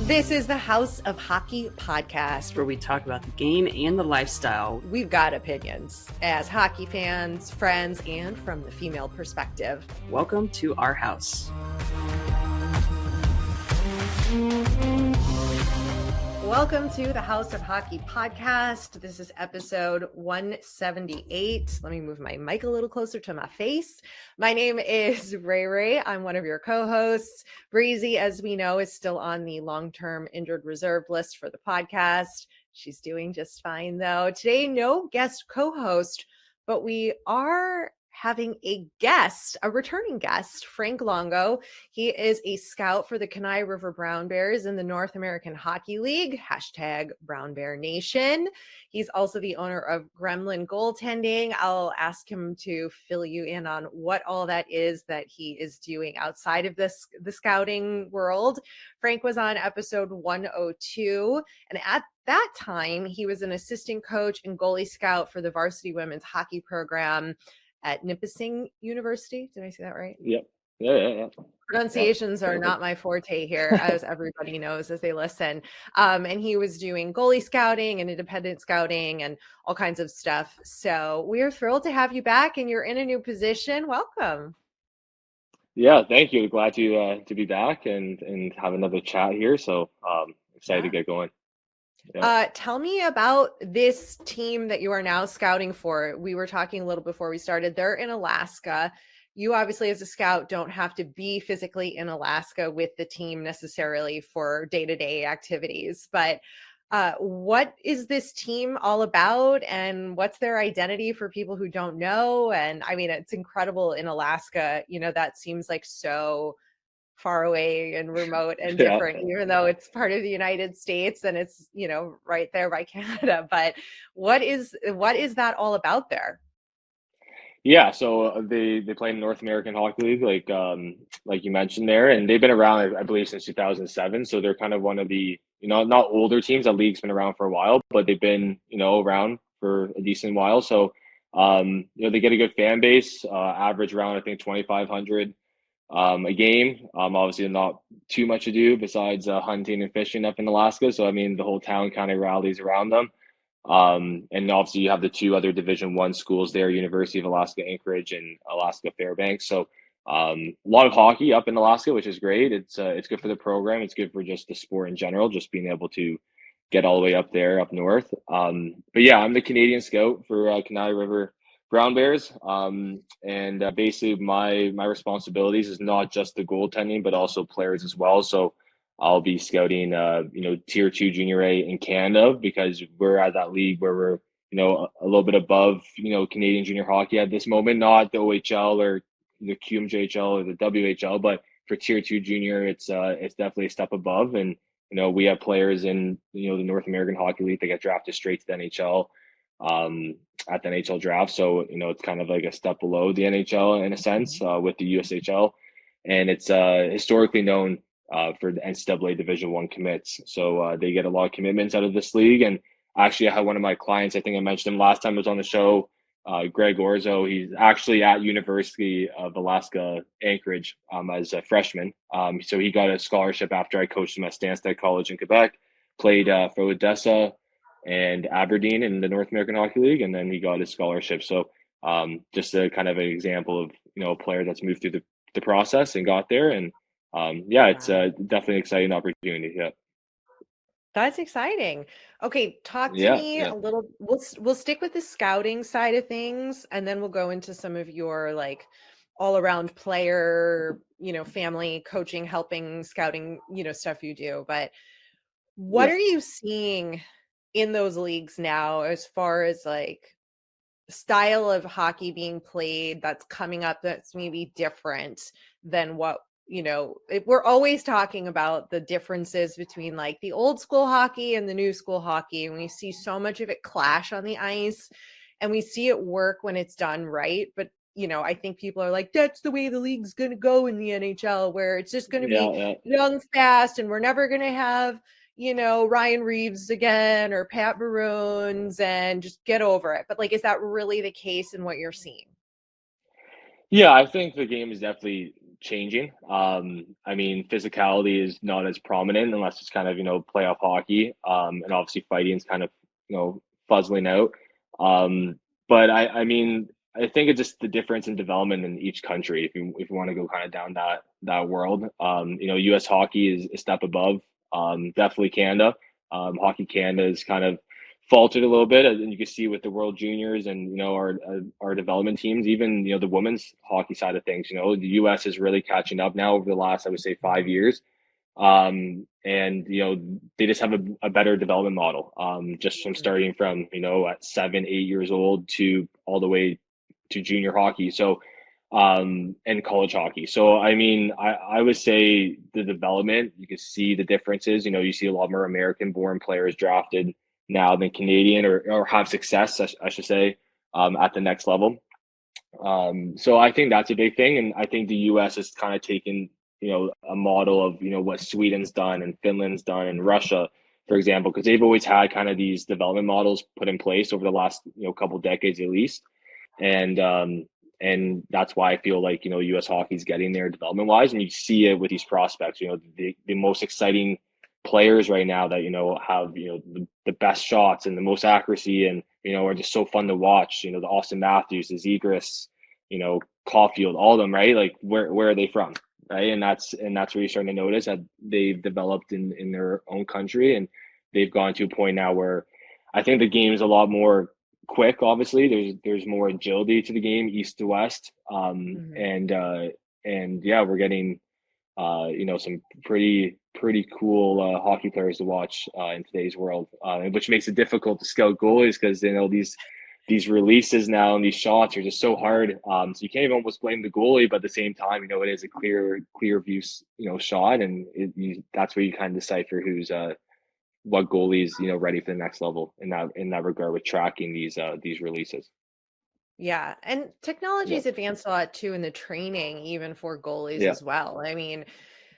This is the House of Hockey podcast, where we talk about the game and the lifestyle. We've got opinions as hockey fans, friends, and from the female perspective. Welcome to our house. Welcome to the House of Hockey podcast. This is episode 178. Let me move my mic a little closer to my face. My name is Ray. I'm one of your co-hosts. Breezy, as we know, is still on the long-term injured reserve list for the podcast. She's doing just fine, though. Today, no guest co-host, but we are having a guest, a returning guest, Frank Longo. He is a scout for the Kenai River Brown Bears in the North American Hockey League, hashtag Brown Bear Nation. He's also the owner of Gremlin Goaltending. I'll ask him to fill you in on what all that is that he is doing outside of the scouting world. Frank was on episode 102, and at that time, he was an assistant coach and goalie scout for the varsity women's hockey program at Nipissing University. Did I say that right? Yep. Yeah. Pronunciations are not my forte here, as everybody knows as they listen. And he was doing goalie scouting and independent scouting and all kinds of stuff. So we are thrilled to have you back, and you're in a new position. Welcome. Yeah, thank you. Glad to be back and have another chat here. So excited to get going. Yeah. Tell me about this team that you are now scouting for. We were talking a little before we started. They're in Alaska. You obviously, as a scout, don't have to be physically in Alaska with the team necessarily for day-to-day activities. But what is this team all about, and what's their identity for people who don't know? And I mean, it's incredible in Alaska. You know, that seems like so far away and remote and different, even though it's part of the United States and it's, you know, right there by Canada. But what is that all about there? Yeah, so they play in the North American Hockey League, like you mentioned there, and they've been around, I believe, since 2007. So they're kind of one of the, you know, not older teams. That league's been around for a while, but they've been, you know, around for a decent while. So, you know, they get a good fan base, average around, I think, 2,500 a game. Obviously not too much to do besides hunting and fishing up in Alaska. So, I mean, the whole town kind of rallies around them. And obviously you have the two other Division I schools there, University of Alaska Anchorage and Alaska Fairbanks. So a lot of hockey up in Alaska, which is great. It's good for the program. It's good for just the sport in general, just being able to get all the way up there, up north. But yeah, I'm the Canadian scout for Kenai River Brown Bears. And basically my responsibilities is not just the goaltending, but also players as well. So I'll be scouting, you know, Tier 2 Junior A in Canada, because we're at that league where we're, you know, a little bit above, you know, Canadian junior hockey at this moment, not the OHL or the QMJHL or the WHL, but for Tier 2 Junior, it's definitely a step above. And, you know, we have players in, you know, the North American Hockey League that get drafted straight to the NHL at the NHL draft. So, you know, it's kind of like a step below the NHL in a sense with the USHL. And it's historically known for the NCAA Division I commits. So they get a lot of commitments out of this league. And actually, I had one of my clients, I think I mentioned him last time I was on the show, Greg Orzo. He's actually at University of Alaska Anchorage as a freshman. So he got a scholarship after I coached him at Stansted College in Quebec, played for Odessa and Aberdeen in the North American Hockey League, and then he got his scholarship. So just a kind of an example of, you know, a player that's moved through the process and got there. And yeah, it's definitely an exciting opportunity. Yeah. That's exciting. Okay, talk to me a little. We'll stick with the scouting side of things, and then we'll go into some of your like all around player, you know, family coaching, helping, scouting, you know, stuff you do. But what are you seeing in those leagues now as far as like style of hockey being played that's coming up that's maybe different than what, you know, we're always talking about the differences between like the old school hockey and the new school hockey, and we see so much of it clash on the ice, and we see it work when it's done right. But, you know, I think people are like, that's the way the league's going to go in the NHL, where it's just going to be young, fast, and we're never going to have, you know, Ryan Reeves again or Pat Maroons, and just get over it. But like, is that really the case in what you're seeing? Yeah, I think the game is definitely changing. I mean, physicality is not as prominent unless it's kind of, playoff hockey. And obviously fighting is kind of, fuzzling out. But I mean, I think it's just the difference in development in each country. If you want to go kind of down that world, U.S. hockey is a step above. Definitely Canada. Hockey Canada is kind of faltered a little bit, and you can see with the World Juniors and our development teams, even the women's hockey side of things. The U.S. is really catching up now over the last, I would say, 5 years, and they just have a better development model. Just from starting from at 7, 8 years old to all the way to junior hockey. So and college hockey. So I mean, I would say the development, you can see the differences. You see a lot more American-born players drafted now than Canadian, or have success, I should say, at the next level. So I think that's a big thing, and I think the U.S. has kind of taken a model of what Sweden's done and Finland's done and Russia, for example, because they've always had kind of these development models put in place over the last couple decades at least, and that's why I feel like U.S. hockey is getting there development wise, and you see it with these prospects. The most exciting players right now that have the best shots and the most accuracy, and are just so fun to watch. The Austin Matthews, the Zegras, Caulfield, all of them, right? Like where are they from, right? And that's where you're starting to notice that they've developed in their own country, and they've gone to a point now where I think the game is a lot more quick. Obviously, there's more agility to the game, east to west, and yeah, we're getting some pretty cool hockey players to watch in today's world, which makes it difficult to scout goalies because these releases now and these shots are just so hard. So you can't even almost blame the goalie, but at the same time, it is a clear view shot, and that's where you kind of decipher who's what goalies ready for the next level in that regard with tracking these releases. Yeah. And technology has Yeah. advanced a lot too in the training, even for goalies Yeah. as well. I mean,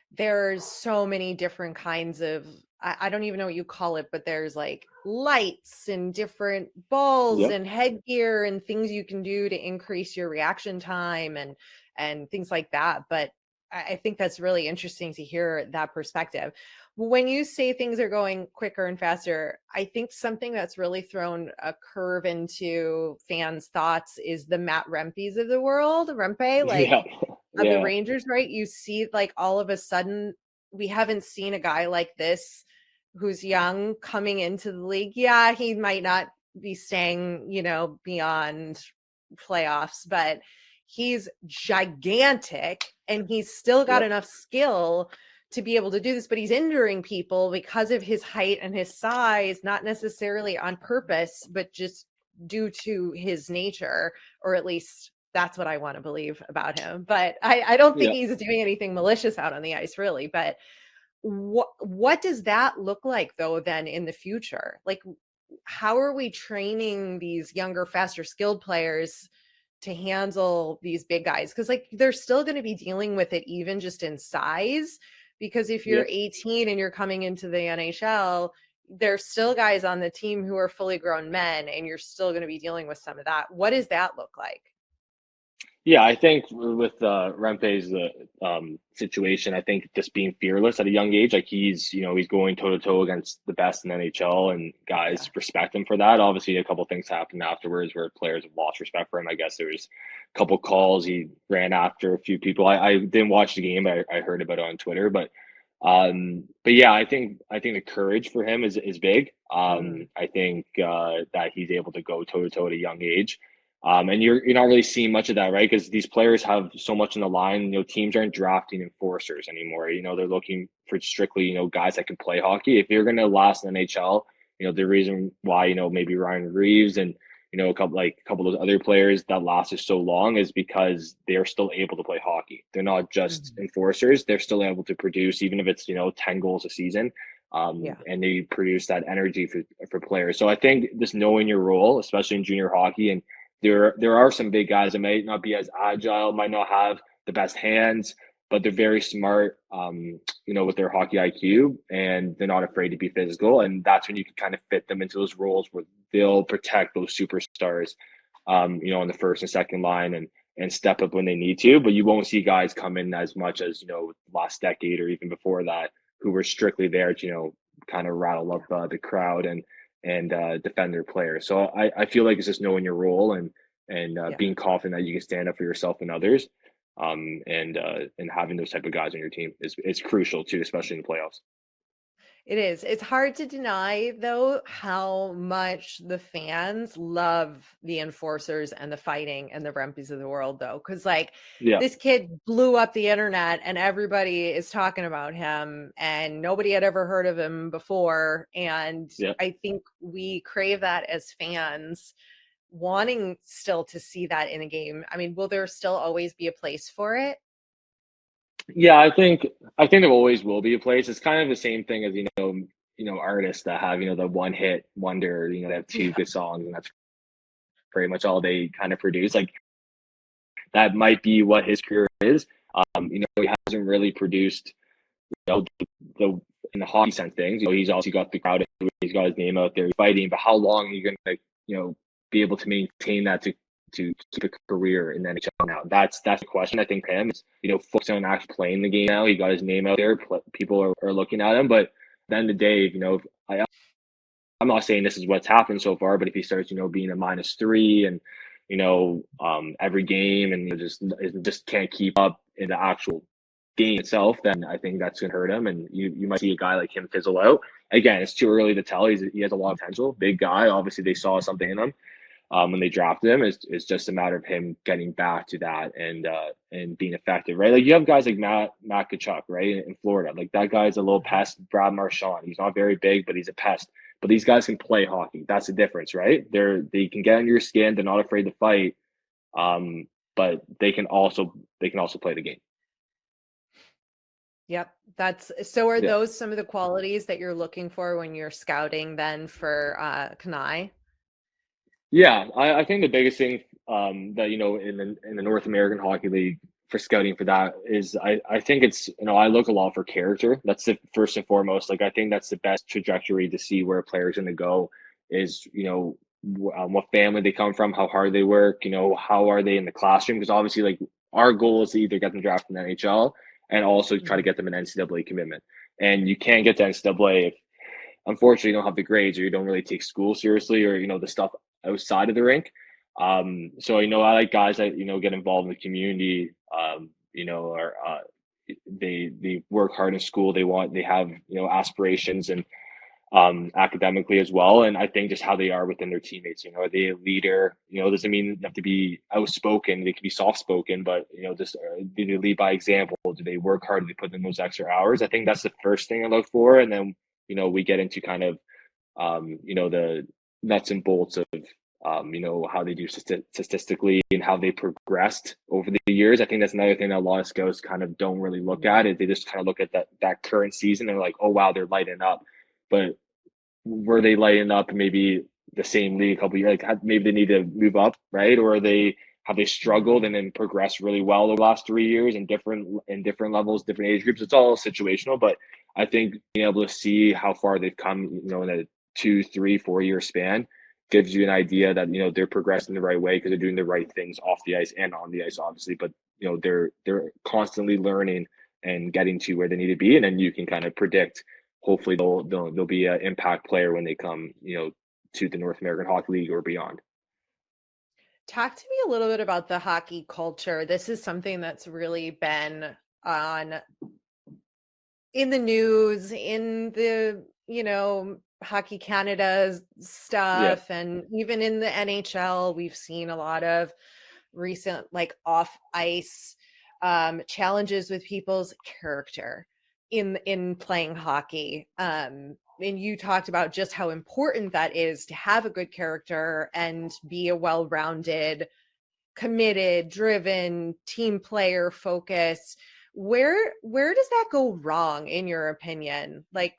there's so many different kinds of, I don't even know what you call it, but there's like lights and different balls Yep. and headgear and things you can do to increase your reaction time and things like that. But I think that's really interesting to hear that perspective. When you say things are going quicker and faster, I think something that's really thrown a curve into fans' thoughts is the Matt Rempes of the world. Rempe, like Yeah. of the Yeah. Rangers, right? You see, like, all of a sudden, we haven't seen a guy like this who's young coming into the league. Yeah, he might not be staying, beyond playoffs, but he's gigantic and he's still got Yep. enough skill to be able to do this, but he's injuring people because of his height and his size, not necessarily on purpose, but just due to his nature, or at least that's what I want to believe about him. But I don't think Yeah. he's doing anything malicious out on the ice, really. But what does that look like, though, then in the future? Like, how are we training these younger, faster, skilled players to handle these big guys? Because, like, they're still going to be dealing with it, even just in size. Because if you're Yep. 18 and you're coming into the NHL, there's still guys on the team who are fully grown men, and you're still going to be dealing with some of that. What does that look like? Yeah, I think with Rempe's situation, I think just being fearless at a young age, like he's going toe to toe against the best in NHL, and Yeah. guys respect him for that. Obviously, a couple things happened afterwards where players have lost respect for him. I guess there was a couple calls he ran after a few people. I didn't watch the game, but I heard about it on Twitter. But yeah, I think the courage for him is big. Mm, I think that he's able to go toe to toe at a young age. And you're not really seeing much of that, right? Because these players have so much on the line. Teams aren't drafting enforcers anymore. They're looking for strictly, guys that can play hockey. If you're going to last in the NHL, the reason why, maybe Ryan Reeves and, a couple of those other players that lasted so long is because they're still able to play hockey. They're not just mhm. enforcers. They're still able to produce, even if it's, 10 goals a season. Yeah. And they produce that energy for players. So I think just knowing your role, especially in junior hockey, and there are some big guys that might not be as agile, might not have the best hands, but they're very smart, with their hockey IQ, and they're not afraid to be physical. And that's when you can kind of fit them into those roles where they'll protect those superstars, on the first and second line, and step up when they need to, but you won't see guys come in as much as, last decade or even before that, who were strictly there to, kind of rattle up the crowd and defend their players. So I feel like it's just knowing your role and being confident that you can stand up for yourself and others, and having those type of guys on your team is crucial too, especially in the playoffs. It is. It's hard to deny, though, how much the fans love the enforcers and the fighting and the Rempies of the world, though. Because, like, Yeah, this kid blew up the internet and everybody is talking about him, and nobody had ever heard of him before. And yeah. I think we crave that as fans, wanting still to see that in a game. I mean, will there still always be a place for it? Yeah, I think there always will be a place. It's kind of the same thing as artists that have the one hit wonder. They have two Yeah. good songs, and that's pretty much all they kind of produce. Like that might be what his career is. He hasn't really produced the in the hockey sense things. He's also got the crowd. He's got his name out there fighting. But how long are you going to be able to maintain that to keep a career in the NHL now? That's the question. I think for him is focusing on actually playing the game now. He got his name out there. People are looking at him. But at the end of the day, I'm not saying this is what's happened so far, but if he starts being a -3 and every game and just can't keep up in the actual game itself, then I think that's going to hurt him. And you might see a guy like him fizzle out. Again, it's too early to tell. He has a lot of potential. Big guy. Obviously, they saw something in him when they drafted him. It's just a matter of him getting back to that and being effective, right? Like you have guys like Matt Tkachuk, right, in Florida. Like that guy's a little pest. Brad Marchand. He's not very big, but he's a pest. But these guys can play hockey. That's the difference, right? They can get under your skin. They're not afraid to fight. But they can also play the game. Yep. So are Yeah. those some of the qualities that you're looking for when you're scouting then for Kenai? Yeah, I think the biggest thing that in the North American Hockey League for scouting for that is I think it's I look a lot for character. That's the first and foremost. Like I think that's the best trajectory to see where a player's going to go is what family they come from, how hard they work, how are they in the classroom, because obviously like our goal is to either get them drafted in the NHL and also try to get them an NCAA commitment. And you can't get to NCAA if unfortunately you don't have the grades or you don't really take school seriously or the stuff outside of the rink. So I like guys that get involved in the community. Are they work hard in school. They have aspirations and academically as well. And I think just how they are within their teammates. Are they a leader? Doesn't mean you have to be outspoken. They can be soft spoken, but just do they lead by example? Do they work hard? Do they put in those extra hours? I think that's the first thing I look for, and then we get into kind of the nuts and bolts of how they do statistically and how they progressed over the years. I think that's another thing that a lot of scouts kind of don't really look at. Is they just kind of look at that current season and they're like, oh wow, they're lighting up, but were they lighting up maybe the same league a couple of years? Like maybe they need to move up, right? Or have they struggled and then progressed really well over the last 3 years in different levels, different age groups? It's all situational, but I think being able to see how far they've come, in a 2, 3, 4 year span gives you an idea that they're progressing the right way because they're doing the right things off the ice and on the ice, obviously. But they're constantly learning and getting to where they need to be, and then you can kind of predict. Hopefully, they'll be an impact player when they come, to the North American Hockey League or beyond. Talk to me a little bit about the hockey culture. This is something that's really been in the news, in the, Hockey Canada stuff, and even in the NHL, we've seen a lot of recent, like off ice challenges with people's character in playing hockey. And you talked about just how important that is to have a good character and be a well-rounded, committed, driven team player focus. Where does that go wrong in your opinion? Like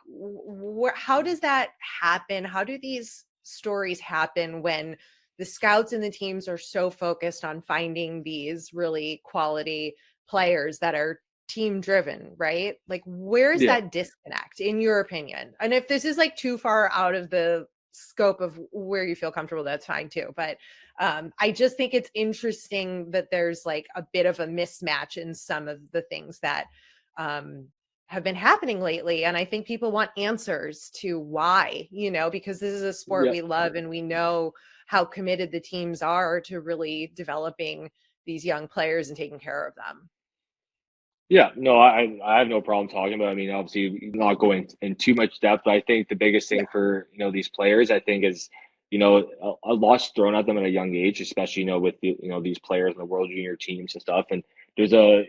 how does that happen? How do these stories happen when the scouts and the teams are so focused on finding these really quality players that are team driven, right? Like where's that disconnect in your opinion? And if this is like too far out of the scope of where you feel comfortable, that's fine too. But I just think it's interesting that there's like a bit of a mismatch in some of the things that have been happening lately. And I think people want answers to why, because this is a sport we love and we know how committed the teams are to really developing these young players and taking care of them. Yeah, no, I have no problem talking about it. I mean, obviously, not going in too much depth, but I think the biggest thing for these players, I think, is a lot's thrown at them at a young age, especially with these players in the World Junior teams and stuff. And there's a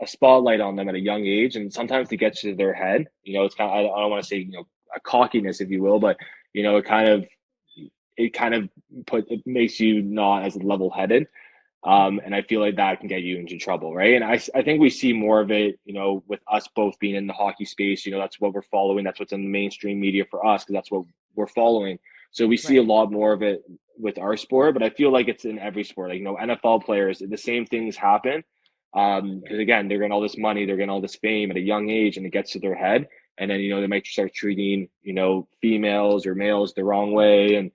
spotlight on them at a young age, and sometimes it gets to their head. It's kind of, I don't want to say a cockiness, if you will, but it kind of it makes you not as level headed. And I feel like that can get you into trouble, right? And I think we see more of it, with us both being in the hockey space. That's what we're following. That's what's in the mainstream media for us, because that's what we're following. So we see a lot more of it with our sport, but I feel like it's in every sport. Like, NFL players, the same things happen. Because again, they're getting all this money, they're getting all this fame at a young age, and it gets to their head. And then, they might start treating, females or males the wrong way. And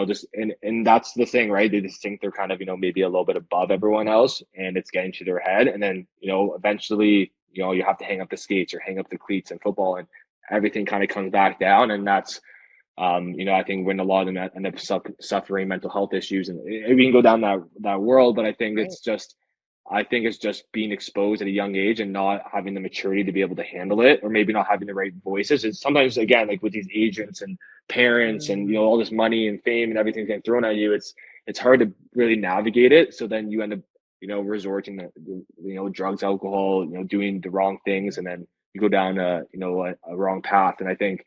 just and that's the thing, right? They just think they're kind of maybe a little bit above everyone else, and it's getting to their head. And then eventually you have to hang up the skates or hang up the cleats in football, and everything kind of comes back down. And that's I think when a lot of them end up suffering mental health issues, and we can go down that world. But I think it's just being exposed at a young age and not having the maturity to be able to handle it, or maybe not having the right voices. It's sometimes, again, like with these agents and parents and all this money and fame and everything getting thrown at you, it's hard to really navigate it. So then you end up resorting to drugs, alcohol, doing the wrong things, and then you go down a wrong path. And I think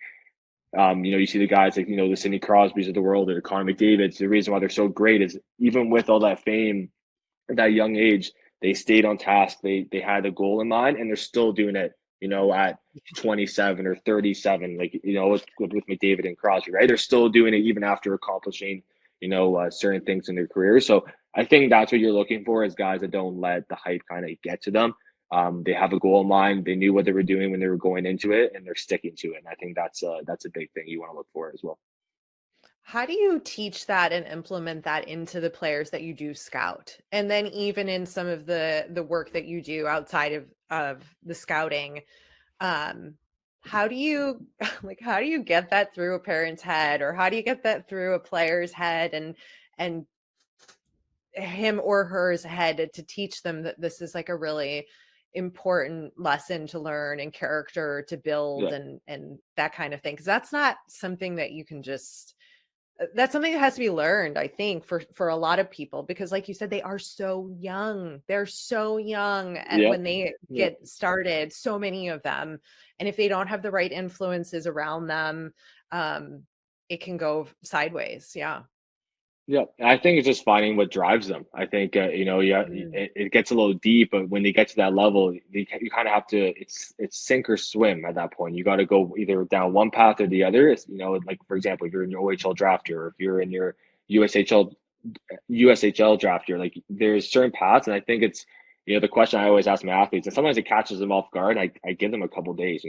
you see the guys like the Sidney Crosbys of the world or the Connor McDavids. The reason why they're so great is even with all that fame at that young age, they stayed on task. They had a goal in mind, and they're still doing it, at 27 or 37, like, with McDavid and Crosby, right? They're still doing it even after accomplishing, certain things in their career. So I think that's what you're looking for, is guys that don't let the hype kind of get to them. They have a goal in mind. They knew what they were doing when they were going into it, and they're sticking to it. And I think that's a big thing you want to look for as well. How do you teach that and implement that into the players that you do scout? And then even in some of the work that you do outside of the scouting, how do you how do you get that through a parent's head, or how do you get that through a player's head and him or her's head to teach them that this is like a really important lesson to learn and character to build and that kind of thing? Because that's not something that you can just that's something that has to be learned, I think, for a lot of people, because like you said, they are so young. They're so young and when they get started, so many of them. And if they don't have the right influences around them, it can go sideways. Yeah. Yeah, I think it's just finding what drives them. I think it gets a little deep, but when they get to that level, you kind of have to. It's sink or swim at that point. You got to go either down one path or the other. It's, like, for example, if you're in your OHL draft year, or if you're in your USHL draft year, like, there's certain paths, and I think it's the question I always ask my athletes, and sometimes it catches them off guard. I give them a couple days,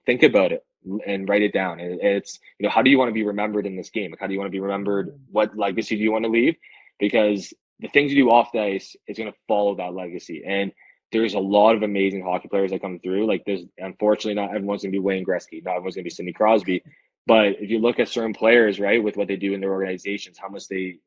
think about it and write it down. And it's, how do you want to be remembered in this game? Like, how do you want to be remembered? What legacy do you want to leave? Because the things you do off the ice is going to follow that legacy. And there's a lot of amazing hockey players that come through. Like, there's, unfortunately, not everyone's going to be Wayne Gretzky. Not everyone's going to be Sidney Crosby. But if you look at certain players, right, with what they do in their organizations, how much they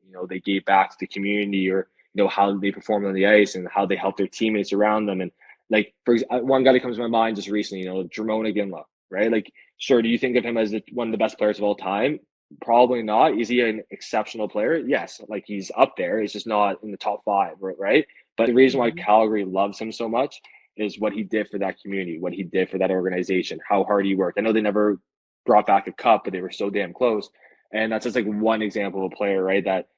gave back to the community, or how they perform on the ice and how they help their teammates around them. And, like, for example, one guy that comes to my mind just recently, Jerome Iginla, right? Like, sure, do you think of him as one of the best players of all time? Probably not. Is he an exceptional player? Yes. Like, he's up there. He's just not in the top 5, right? But the reason why Calgary loves him so much is what he did for that community, what he did for that organization, how hard he worked. I know they never brought back a cup, but they were so damn close. And that's just like one example of a player, right, that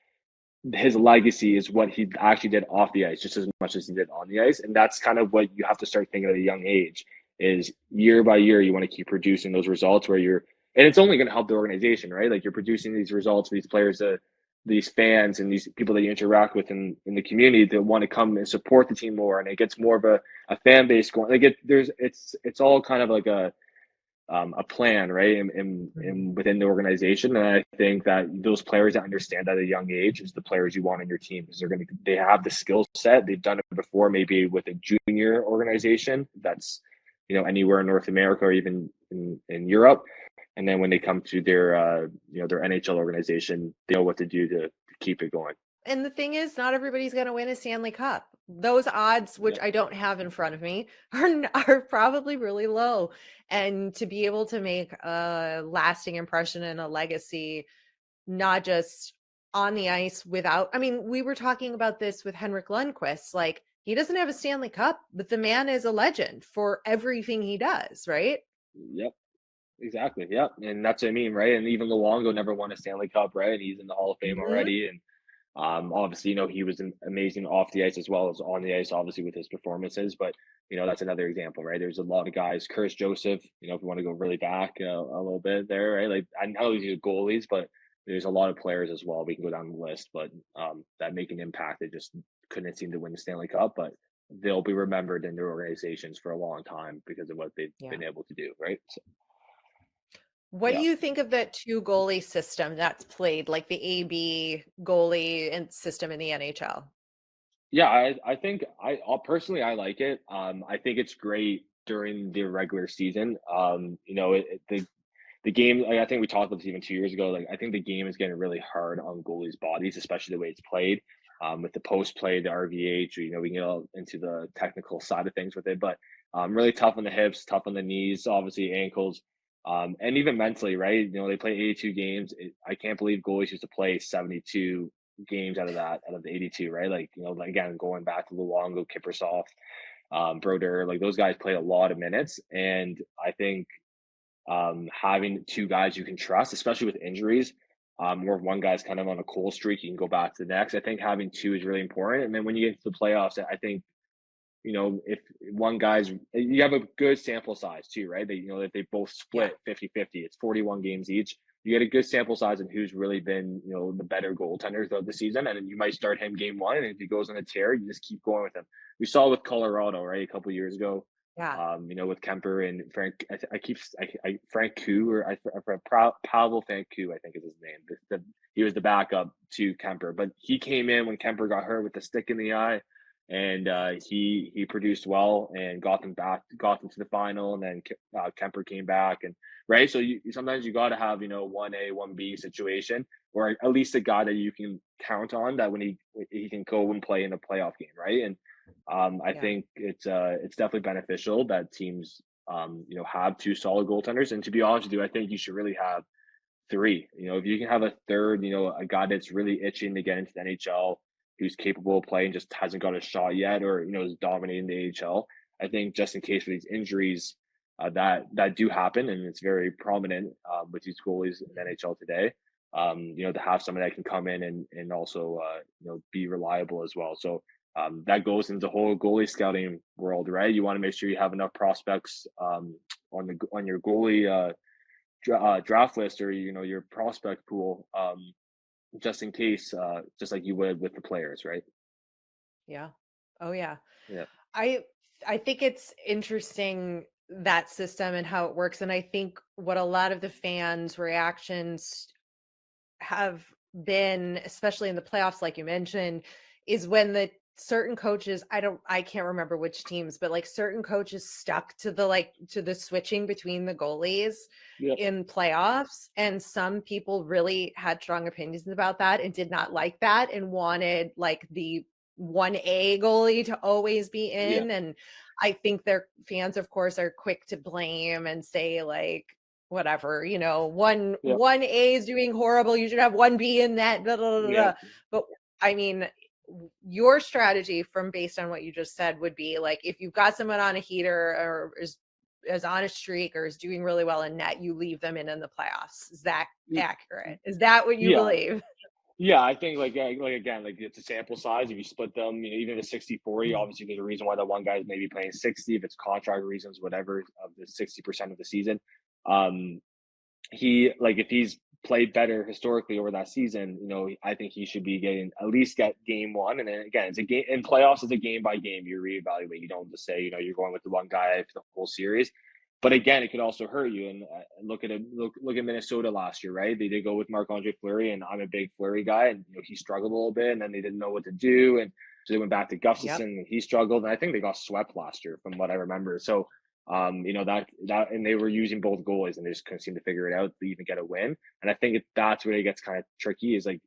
his legacy is what he actually did off the ice just as much as he did on the ice. And that's kind of what you have to start thinking at a young age, is year by year you want to keep producing those results where and it's only going to help the organization, right? Like, you're producing these results for these players, these fans and these people that you interact with in the community that want to come and support the team more, and it gets more of a fan base going. Like, it's all kind of like a plan, right, in within the organization. And I think that those players that understand at a young age is the players you want on your team, because they have the skill set. They've done it before, maybe with a junior organization that's, anywhere in North America or even in Europe. And then when they come to their their NHL organization, they know what to do to keep it going. And the thing is, not everybody's going to win a Stanley Cup. Those odds, which Yeah. I don't have in front of me, are probably really low. And to be able to make a lasting impression and a legacy, not just on the ice I mean, we were talking about this with Henrik Lundqvist. Like, he doesn't have a Stanley Cup, but the man is a legend for everything he does, right? Yep. Exactly. Yep. And that's what I mean, right? And even Longo never won a Stanley Cup, right? He's in the Hall of Fame Mhm. already. And obviously, he was amazing off the ice as well as on the ice, obviously with his performances. But that's another example, right? There's a lot of guys. Curtis Joseph, if you want to go really back a little bit there, right? Like, I know these are goalies, but there's a lot of players as well. We can go down the list, but that make an impact. They just couldn't seem to win the Stanley Cup, but they'll be remembered in their organizations for a long time because of what they've Yeah. been able to do, right? So, What do yeah. you think of that two goalie system that's played, like the AB goalie and system in the NHL? Yeah, I think personally I like it. I think it's great during the regular season. The game, like, I think we talked about this even 2 years ago. Like, I think the game is getting really hard on goalies' bodies, especially the way it's played. With the post play, the RVH, we can get all into the technical side of things with it, but really tough on the hips, tough on the knees, obviously ankles, and even mentally, right? They play 82 games. I can't believe goalies used to play 72 games out of the 82, right? Like, like, again, going back to Luongo, Kippersoft, Broder, like those guys play a lot of minutes. And I think having two guys you can trust, especially with injuries, or if one guy's kind of on a cold streak, you can go back to the next. I think having two is really important. And then when you get into the playoffs, I think, if one guy's, you have a good sample size too, right? If they both Yeah. split 50-50, it's 41 games each. You get a good sample size of who's really been, the better goaltenders of the season. And then you might start him game one. And if he goes on a tear, you just keep going with him. We saw with Colorado, right? A couple years ago, Yeah. with Kemper and Frank, Frank Koo, Pavel Fanku, I think is his name. He was the backup to Kemper, but he came in when Kemper got hurt with the stick in the eye, and he produced well and got them to the final, and then Kemper came back, and right. So sometimes you got to have 1A 1B situation, or at least a guy that you can count on that when he can go and play in a playoff game, right? And I Yeah. think it's definitely beneficial that teams have two solid goaltenders, and to be honest with you, I think you should really have three. If you can have a third, a guy that's really itching to get into the NHL, who's capable of playing, just hasn't got a shot yet, or is dominating the AHL. I think just in case for these injuries that do happen, and it's very prominent with these goalies in the NHL today. To have someone that can come in and also be reliable as well. So that goes into the whole goalie scouting world, right? You want to make sure you have enough prospects on your goalie draft list, or your prospect pool, just in case, just like you would with the players, right? Yeah. Oh yeah. Yeah. I I think it's interesting, that system and how it works. And I think what a lot of the fans' reactions have been, especially in the playoffs, like you mentioned, is when the certain coaches, I can't remember which teams, but like certain coaches stuck to the switching between the goalies Yep. in playoffs. And some people really had strong opinions about that and did not like that and wanted like the 1A goalie to always be Yeah. in. And I think their fans, of course, are quick to blame and say, like, whatever, Yep. one A is doing horrible, you should have one B in that, blah, blah, blah, blah. Yep. But I mean, your strategy, from based on what you just said, would be like, if you've got someone on a heater or is on a streak or is doing really well in net, you leave them in the playoffs. Is that Y- accurate? Is that what you Yeah. believe? Yeah, I think like again, like it's a sample size. If you split them, even if it's 60-40, Mm. obviously there's a reason why that one guy is maybe playing 60, if it's contract reasons, whatever, of the 60% of the season. Um, if he's played better historically over that season, I think he should be getting at least get game one. And then again, it's a game in playoffs, it's a game by game. You reevaluate. You don't just say, you're going with the one guy for the whole series. But again, it could also hurt you. And look at Minnesota last year, right? They did go with Marc-Andre Fleury, and I'm a big Fleury guy, and he struggled a little bit, and then they didn't know what to do, and so they went back to Gustafson, Yep. and he struggled, and I think they got swept last year, from what I remember. So, that, and they were using both goalies, and they just couldn't seem to figure it out to even get a win. And I think that's where it gets kind of tricky. Is like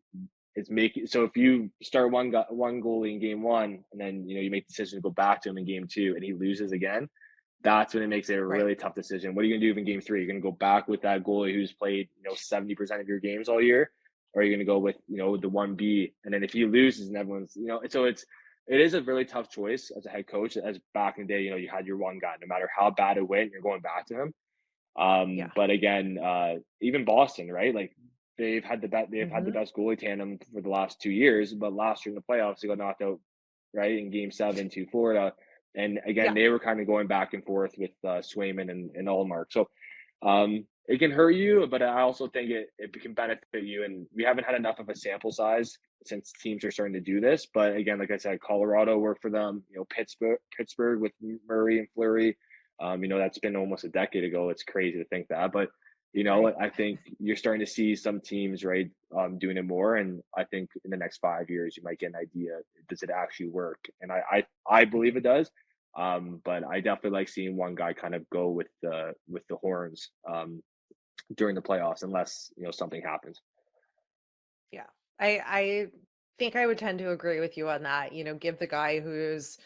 it's making so if you start one goalie in game one, and then you make the decision to go back to him in game two, and he loses again, that's when it makes it a Right. really tough decision. What are you going to do in game three? You're going to go back with that goalie who's played 70% of your games all year, or are you going to go with the 1B? And then if he loses, and everyone's so it is a really tough choice as a head coach. As back in the day, you had your one guy. No matter how bad it went, you're going back to him. Yeah. But again, even Boston, right? Like they've had the Hmm. best goalie tandem for the last 2 years, but last year in the playoffs, they got knocked out right in Game 7 to Florida, and again Yeah. they were kind of going back and forth with Swayman and Allmark. So it can hurt you, but I also think it can benefit you. And we haven't had enough of a sample size since teams are starting to do this. But again, like I said, Colorado worked for them. Pittsburgh with Murray and Fleury. That's been almost a decade ago. It's crazy to think that, but Right. I think you're starting to see some teams, right, doing it more. And I think in the next 5 years, you might get an idea: does it actually work? And I believe it does. But I definitely like seeing one guy kind of go with the horns during the playoffs, unless something happens. Yeah. I think I would tend to agree with you on that. Give the guy who's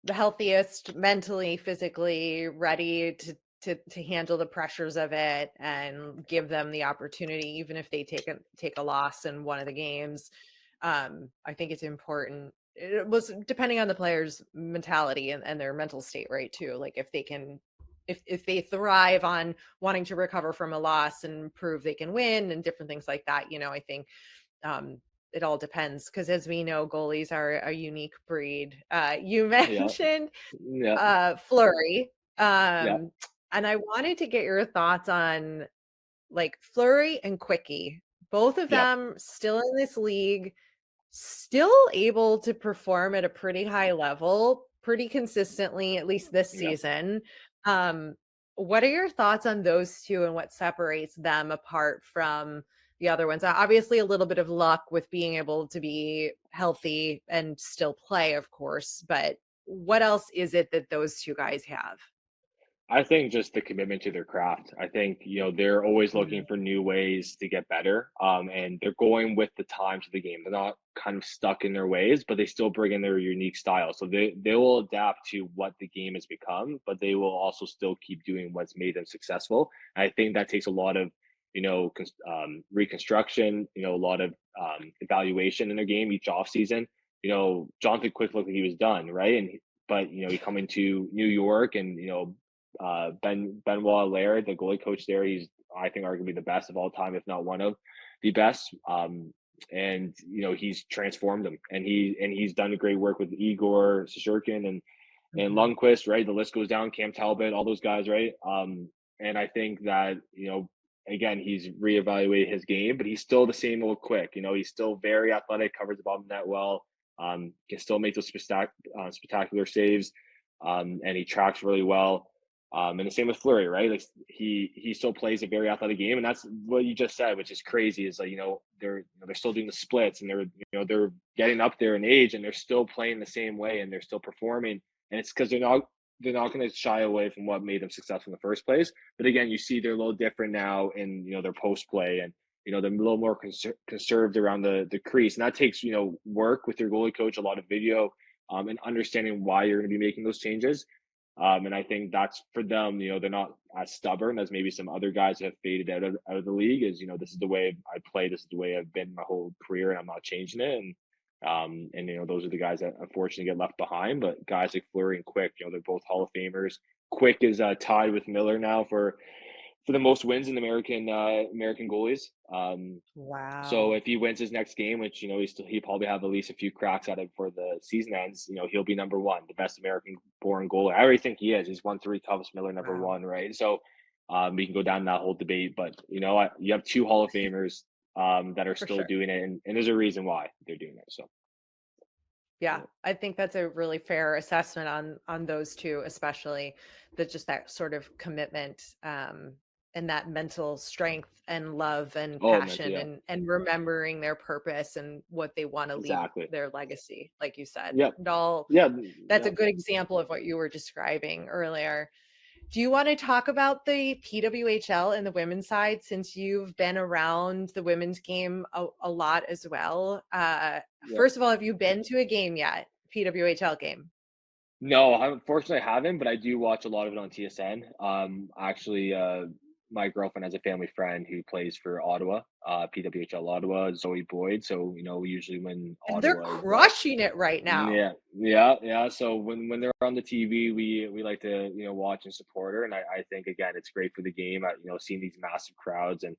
the healthiest mentally, physically, ready to handle the pressures of it, and give them the opportunity, even if they take a loss in one of the games. I think it's important. It was depending on the player's mentality and their mental state, right? Too. Like if they can if they thrive on wanting to recover from a loss and prove they can win and different things like that, I think um, it all depends, because as we know, goalies are a unique breed. You Yeah, mentioned yeah, Flurry, yeah, and I wanted to get your thoughts on like Flurry and Quickie. Both of yeah, them still in this league, still able to perform at a pretty high level, pretty consistently, at least this yeah. season. Um, what are your thoughts on those two and what separates them apart from the other ones? Obviously, a little bit of luck with being able to be healthy and still play, of course, but what else is it that those two guys have? I think just the commitment to their craft. I think, they're always looking Mhm. for new ways to get better. And they're going with the times of the game. They're not kind of stuck in their ways, but they still bring in their unique style. So they will adapt to what the game has become, but they will also still keep doing what's made them successful. And I think that takes a lot of, reconstruction, a lot of evaluation in their game each offseason. Jonathan Quick looked like he was done, right? But he come into New York, and Benoit Laird, the goalie coach there, he's I think arguably the best of all time, if not one of the best. And he's transformed them, and he's done great work with Igor Shishkin and Mhm. Lundqvist, right? The list goes down. Cam Talbot, all those guys, right? And I think that again, he's reevaluated his game, but he's still the same old Quick. He's still very athletic, covers the bottom net well. Can still make those spectacular saves, and he tracks really well. And the same with Fleury, right? Like he still plays a very athletic game, and that's what you just said, which is crazy. Is like they're still doing the splits, and they're getting up there in age, and they're still playing the same way, and they're still performing. And it's because they're not going to shy away from what made them successful in the first place. But again, you see they're a little different now in their post play, and they're a little more conserved around the crease, and that takes work with your goalie coach, a lot of video, and understanding why you're going to be making those changes. And I think that's for them. They're not as stubborn as maybe some other guys that have faded out of the league. Is this is the way I play. This is the way I've been my whole career, and I'm not changing it. And those are the guys that unfortunately get left behind. But guys like Fleury and Quick, they're both Hall of Famers. Quick is tied with Miller now for the most wins in American goalies. So Wow. if he wins his next game, which he probably have at least a few cracks at it before the season ends, he'll be number one, the best American-born goalie. I already think he is. He's won 3 Thomas Miller number Wow. one, right? So we can go down that whole debate, but you have 2 Hall of Famers that are For still sure. doing it, and there's a reason why they're doing it. So Yeah, I think that's a really fair assessment on those two, especially that just that sort of commitment, and that mental strength and love and Oh, mental, passion yeah, and remembering their purpose and what they want to leave exactly. their legacy, like you said. Yep. And all Yeah. that's a Yep. good example of what you were describing earlier. Do you want to talk about the PWHL and the women's side since you've been around the women's game a lot as well? Yep. First of all, have you been to a game yet? PWHL game? No, I unfortunately haven't, but I do watch a lot of it on TSN. Actually, my girlfriend has a family friend who plays for Ottawa, PWHL Ottawa, Zoe Boyd. So, we usually when And they're Ottawa is, crushing it right now. yeah, yeah, yeah. So when they're on the TV, we like to watch and support her, and I think again it's great for the game. Seeing these massive crowds and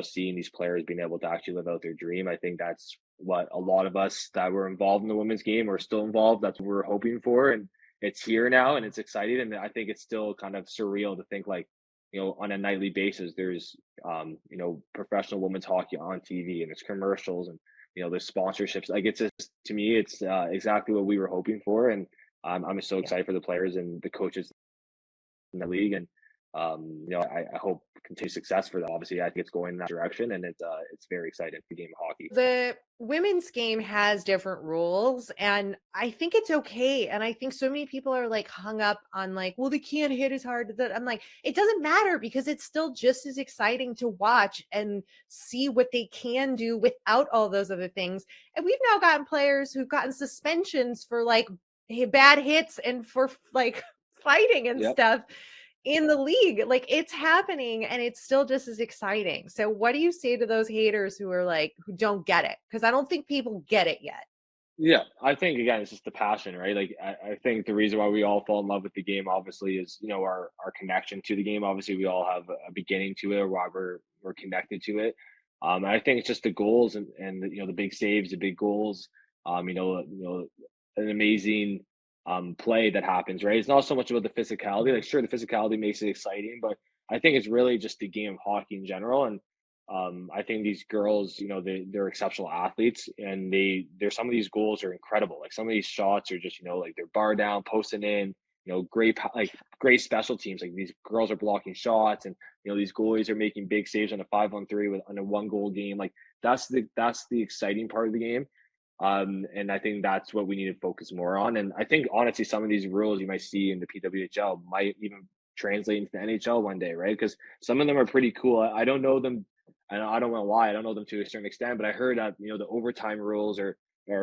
seeing these players being able to actually live out their dream. I think that's what a lot of us that were involved in the women's game are still involved. That's what we're hoping for, and it's here now, and it's exciting. And I think it's still kind of surreal to think like on a nightly basis, there's professional women's hockey on TV, and it's commercials and the sponsorships. Like it's just to me, it's exactly what we were hoping for, and I'm so Yeah. excited for the players and the coaches in the league, and I hope continued success for them. Obviously, I think it's going in that direction, and it's very exciting for the game of hockey. The women's game has different rules, and I think it's okay. And I think so many people are like hung up on like, well, they can't hit as hard. That I'm like, it doesn't matter because it's still just as exciting to watch and see what they can do without all those other things. And we've now gotten players who've gotten suspensions for like bad hits and for like fighting and Yep. stuff in the league. Like it's happening and it's still just as exciting. So what do you say to those haters who are like who don't get it? Because I don't think people get it yet. Yeah, I think again it's just the passion, right? Like I think the reason why we all fall in love with the game, obviously, is our connection to the game. Obviously, we all have a beginning to it, or why we're connected to it. And I think it's just the goals and the big saves, the big goals. An amazing play that happens, right? It's not so much about the physicality. Like, sure, the physicality makes it exciting, but I think it's really just the game of hockey in general. And I think these girls, they're exceptional athletes, and there's some of these goals are incredible. Like some of these shots are just, like they're bar down, posting in, great special teams. Like these girls are blocking shots, and these goalies are making big saves on a 5-on-3 on a 1-goal game. Like that's the exciting part of the game. And I think that's what we need to focus more on. And I think honestly, some of these rules you might see in the PWHL might even translate into the NHL one day, right? Because some of them are pretty cool. I don't know them, and I don't know why. I don't know them to a certain extent, but I heard that the overtime rules are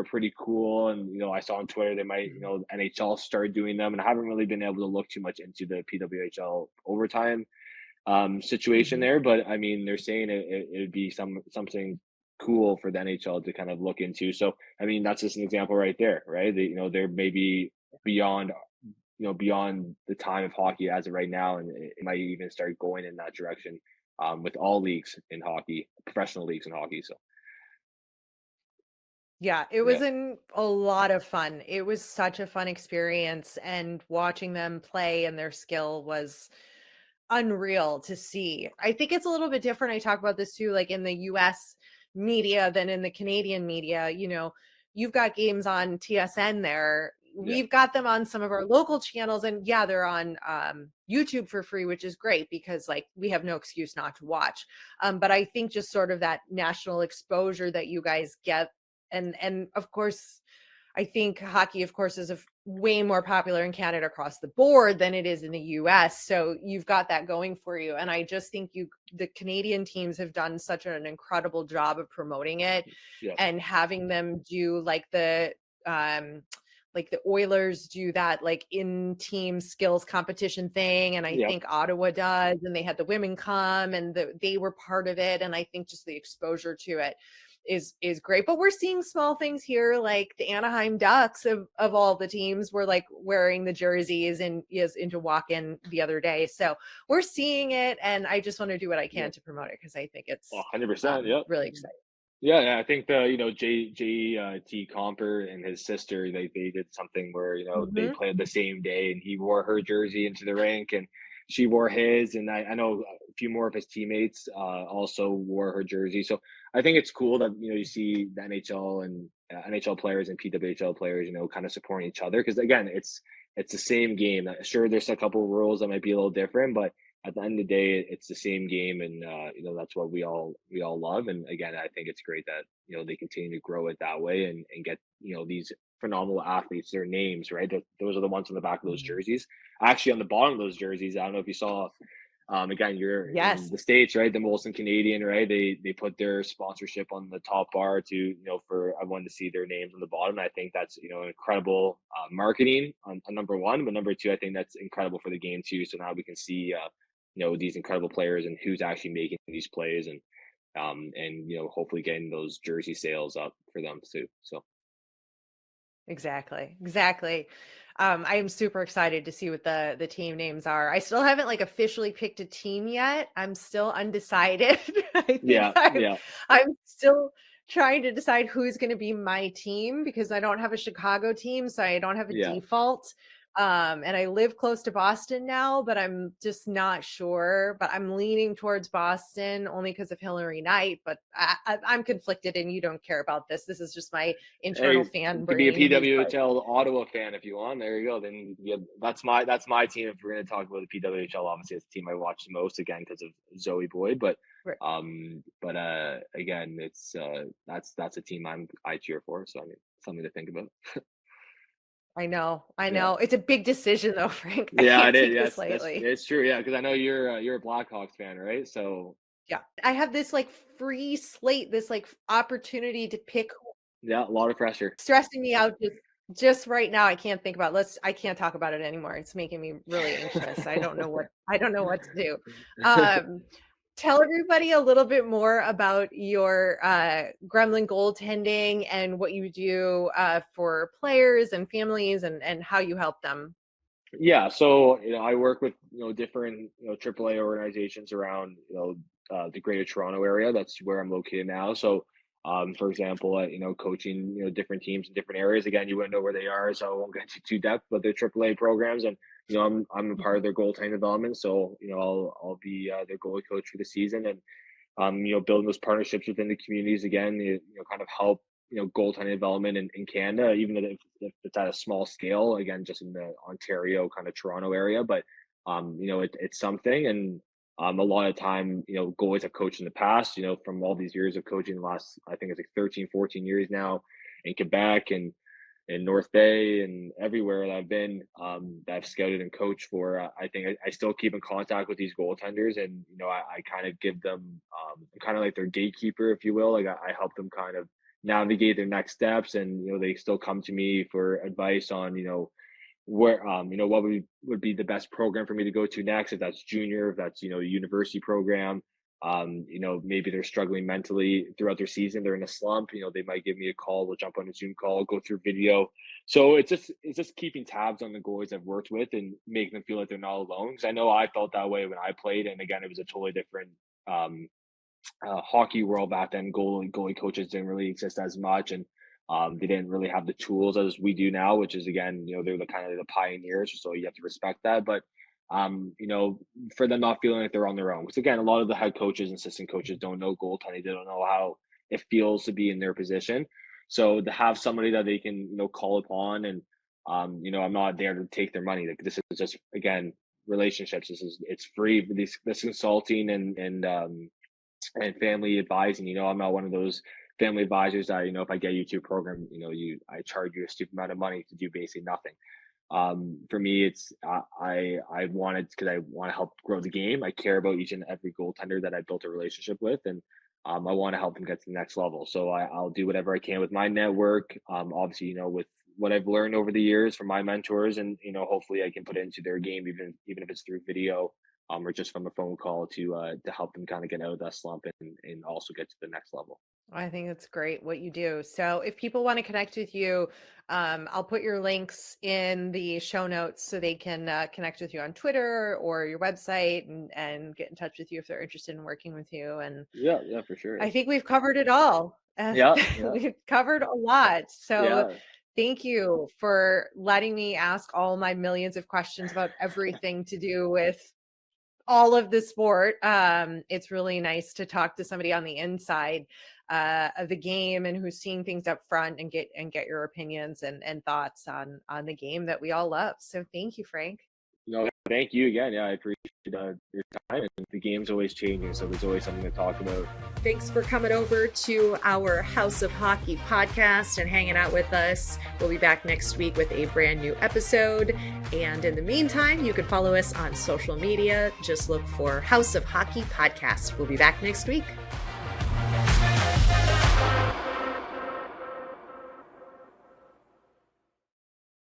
pretty cool. And I saw on Twitter they might NHL start doing them, and I haven't really been able to look too much into the PWHL overtime situation Mhm. there. But I mean, they're saying it'd be something cool for the NHL to kind of look into. So I mean, that's just an example right there, right? They're maybe beyond beyond the time of hockey as of right now, and it might even start going in that direction with all leagues in hockey, professional leagues in hockey. So Yeah, it yeah, was a lot of fun. It was such a fun experience, and watching them play and their skill was unreal to see. I think it's a little bit different. I talk about this too, like in the US media than in the Canadian media. You've got games on TSN there. yeah, We've got them on some of our local channels, and yeah, they're on YouTube for free, which is great because like we have no excuse not to watch. But I think just sort of that national exposure that you guys get, and of course I think hockey, of course, is way more popular in Canada across the board than it is in the US. So you've got that going for you. And I just think the Canadian teams have done such an incredible job of promoting it yeah, and having them do like the Oilers do that like in team skills competition thing. And I yeah. think Ottawa does, and they had the women come and they were part of it. And I think just the exposure to it is great. But we're seeing small things here, like the Anaheim Ducks of all the teams were like wearing the jerseys and is into walk-in the other day. So we're seeing it, and I just want to do what I Yeah. can to promote it because I think it's 100%. Yep. really exciting. Yeah, yeah, I think the T Comper and his sister they did something where they Mhm. played the same day, and he wore her jersey into the rink, and she wore his, and I know a few more of his teammates also wore her jersey. So I think it's cool that you see the NHL and NHL players and PWHL players, kind of supporting each other. Because again, it's the same game. Sure, there's a couple of rules that might be a little different, but at the end of the day, it's the same game, and that's what we all love. And again, I think it's great that they continue to grow it that way and get these phenomenal athletes their names, right. Those are the ones on the back of those jerseys. Actually, on the bottom of those jerseys, I don't know if you saw. Again, you're Yes. in the States, right? The Molson Canadian, right? They put their sponsorship on the top bar to, for everyone to see their names on the bottom. I think that's, incredible marketing on number one, but number two, I think that's incredible for the game too. So now we can see, these incredible players and who's actually making these plays and hopefully getting those jersey sales up for them too. So. Exactly. I am super excited to see what the team names are. I still haven't like officially picked a team yet. I'm still undecided. I think Yeah. I'm still trying to decide who's going to be my team because I don't have a Chicago team, so I don't have a default. And I live close to Boston now, but I'm just not sure. But I'm leaning towards Boston only because of Hillary Knight. But I'm conflicted, and you don't care about this. This is just my internal fan you could be a brain. PWHL Ottawa fan if you want. There you go. Then that's my team. If we're going to talk about the PWHL, obviously it's the team I watch the most again because of Zoe Boyd. But again, it's that's a team I cheer for. So I mean, something to think about. I know. It's a big decision though, Frank. Yeah, it is. Yes, it's true. Yeah, because I know you're a Blackhawks fan, right? So yeah, I have this like free slate, this like opportunity to pick. Yeah, a lot of pressure. Stressing me out just right now. I can't think about. I can't talk about it anymore. It's making me really anxious. I don't know what to do. Tell everybody a little bit more about your Gremlin goaltending and what you do for players and families and how you help them. Yeah, so I work with different AAA organizations around the Greater Toronto area. That's where I'm located now. So, for example, coaching different teams in different areas. Again, you wouldn't know where they are, so I won't get too depth. But they're AAA programs, and I'm a part of their goaltending development. So I'll be their goalie coach for the season, and building those partnerships within the communities again. Kind of help goaltending development in Canada, even if it's at a small scale, again, just in the Ontario kind of Toronto area. But it's something, and a lot of time, goalies I've coached in the past, from all these years of coaching, the last, I think it's like 13, 14 years now in Quebec and in North Bay and everywhere that I've been, that I've scouted and coached for. I think I still keep in contact with these goaltenders, and I kind of give them kind of like their gatekeeper, if you will. Like I help them kind of navigate their next steps, and they still come to me for advice on where what would be the best program for me to go to next, if that's junior, if that's a university program. Maybe they're struggling mentally throughout their season, they're in a slump, they might give me a call, we'll jump on a Zoom call, go through video. So it's just keeping tabs on the goalies I've worked with and making them feel like they're not alone, because I know I felt that way when I played, and again, it was a totally different hockey world back then. Goalie coaches didn't really exist as much, and they didn't really have the tools as we do now, which is, again, they're the kind of the pioneers, so you have to respect that. But for them not feeling like they're on their own, because again, a lot of the head coaches and assistant coaches don't know goaltending, they don't know how it feels to be in their position. So to have somebody that they can call upon, and I'm not there to take their money. Like, this is just, again, relationships. It's free. This consulting and family advising. I'm not one of those family advisors that, if I get you to a program, I charge you a stupid amount of money to do basically nothing. For me, it's I wanted, because I want to help grow the game. I care about each and every goaltender that I built a relationship with, and I want to help them get to the next level. So I'll do whatever I can with my network. Obviously, with what I've learned over the years from my mentors, and hopefully I can put it into their game, even if it's through video, or just from a phone call to help them kind of get out of that slump and also get to the next level. I think it's great what you do. So if people want to connect with you, I'll put your links in the show notes so they can connect with you on Twitter or your website, and get in touch with you if they're interested in working with you. And yeah, for sure. I think we've covered it all. Yeah. We've covered a lot. So yeah. Thank you for letting me ask all my millions of questions about everything to do with all of the sport. It's really nice to talk to somebody on the inside of the game and who's seeing things up front and get your opinions and thoughts on the game that we all love. So thank you, Frank. No, thank you again. Yeah, I appreciate your time. And the game's always changing, so there's always something to talk about. Thanks for coming over to our House of Hockey podcast and hanging out with us. We'll be back next week with a brand new episode. And in the meantime, you can follow us on social media. Just look for House of Hockey podcast. We'll be back next week.